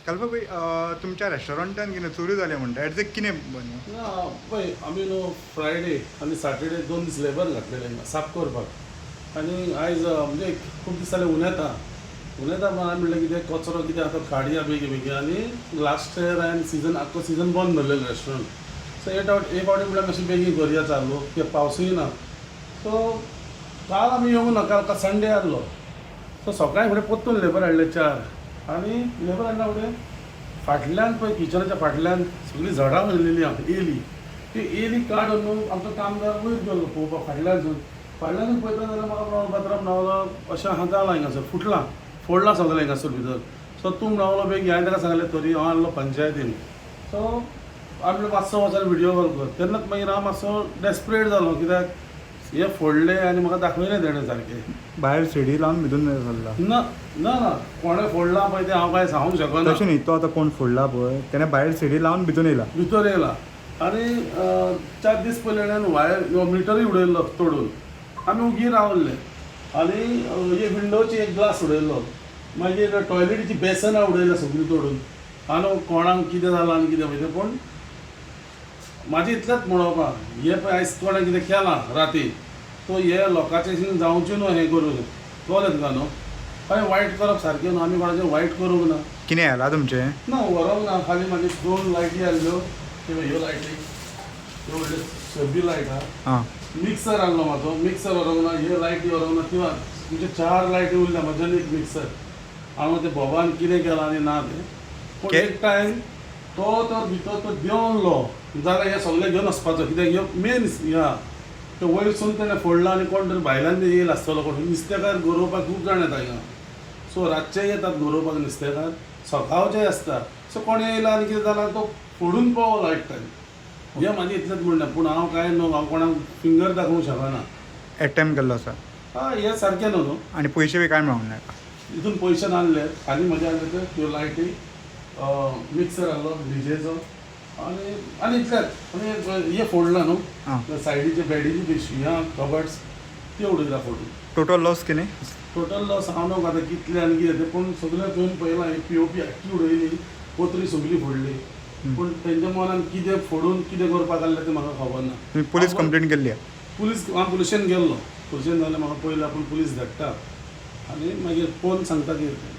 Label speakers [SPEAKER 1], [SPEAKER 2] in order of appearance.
[SPEAKER 1] कल्पा भाई तुमच्या रेस्टॉरंटान कितें चोरी जाल्या म्हणटा एग्जॅक्ट कितें बनें
[SPEAKER 2] ना पळय आमी न्हू फ्रायडे आनी सॅटर्डे 2 दीस लेबर घातलेले हिंगा साफ करपाक आनी आयज म्हणजे खूब दीस जाले उनेता म्हणून आमी म्हणलें कितें कचरो कितें आतां काडया बेगी बेगी आनी लास्ट इयर हांवें सीजन आख्खो सीजन बंद दवरलेलो रेस्टॉरंट सो एक फावटी म्हणल्यार मातशें बेगीन करया चालू कित्याक पावसूय ना सो काल आमी येवंक ना काल संडे आहलो सो सकाळीं फुडें परतून लेबर हाडले 4 आनी लेबर हाडना फुडें फाटल्यान पळय किचनाच्या फाटल्यान सगळीं झाडां उरलेलीं येयली ती येयली काडून न्हू आमचो कामदार वयर गेलो पळोवपाक फाटल्यानसून पळयता जाल्यार म्हाका बाथराम न्हांवलो अशें हांव जालां हिंगासर फुटलां फोडलां सगळें हिंगासर भितर सो तूं न्हांवलो बेगी हांवें ताका सांगलें तरी हांव आहलो पंचायतीन सो आमी मातसो वचून व्हिडियो कॉल कर तेन्नाच मागीर हांव मातसो डेस्परेट जालो कित्याक हे फोडले आनी म्हाका दाखयलें तेणें सारकें
[SPEAKER 1] भायर सिडी लावन भितून जाल्ला
[SPEAKER 2] ना ना ना कोणें फोडलां पळय तें हांव कांय सांगूंक शकना
[SPEAKER 1] तशें न्ही तो आतां कोण फोडला पळय तेणें भायर सिडी लावन भितून येयला
[SPEAKER 2] भितर येयला आनी 4 दीस पयलीं ताणें वायर मिटरूय उडयल्लो तोडून आमी उगी रावल्ले आनी हे विंडोची एक ग्लास उडयल्लो मागीर टॉयलेटीची बेसनां उडयल्या सगळीं तोडून आनी कोणाक कितें जालां आनी कितें पळय तें पूण म्हाजें इतलेंच म्हणोवपाक हे पळय आयज कोणें कितें केलां राती तो हे लोकांचें जावचें न्हू हें करून कळ्ळें तुका न्हू हय वायट करप सारकें न्हू आमी कोणाचें वायट करूंक ना
[SPEAKER 1] कितें जाला तुमचें
[SPEAKER 2] ना व्हरोंक ना खाली म्हाजे 2 लायटी आहल्यो ह्यो लायटी ह्यो व्हडल्यो सब्बी लायट आहा
[SPEAKER 1] आं
[SPEAKER 2] मिक्सर आहलो म्हाजो मिक्सर व्हरोंक ना ह्यो लायटी व्हरोंक ना किंवां तुमचे 4 लायटी उरल्या म्हज्यान एक मिक्सर हांव ते बोबान कितें केलां आनी ना तें पूण एक टायम तो भितर तो देंवलो जाल्यार हे सगळें घेवन वचपाचो कित्याक ह्यो मेन ह्या तो वयरसून तेणें फोडला आनी कोण तरी भायल्यान येयला आसतलो कोण नुस्तेकार गरोवपाक खूब जाण येता हिंगा सो रातचे येतात गरोवपाक नुस्तेकार सकाळचे आसता सो कोण येयला आनी कितें जालां तो फोडून पावलो एक टायम हें म्हाजें इतलेंच म्हणणें पूण हांव कांय न्हू हांव कोणाक फिंगर दाखोवंक शकना
[SPEAKER 1] एटेम्प केल्लो आसा
[SPEAKER 2] हय हें सारकें न्हू
[SPEAKER 1] आनी पयशे बी कांय मेळोंक ना
[SPEAKER 2] हितून पयशे नासले खाली म्हजे आहले ते ह्यो लायटी मिक्सर आहलो डीजेचो आनी इतलेंच आनी हे फोडला न्हू सायडीचे बॅडीची पिशवी कबर्ड्स त्यो उडयला फोडून
[SPEAKER 1] टोटल लॉस कितें
[SPEAKER 2] टोटल लॉस हांव न्हू आतां कितले आनी कितें तें पूण सगळें पळोवन पळयलां ही POP आख्खी उडयली पोतरी सगळी फोडली पूण तेंच्या मनान कितें फोडून कितें करपाक आहलें तें म्हाका खबर ना
[SPEAKER 1] तुमी पुलीस कंप्लेंट केल्ली
[SPEAKER 2] हांव पुलिशेन गेल्लो पुलिशेन जाल्यार म्हाका पयलें आपूण पुलीस धाडटा आनी मागीर पळोवन सांगता कितें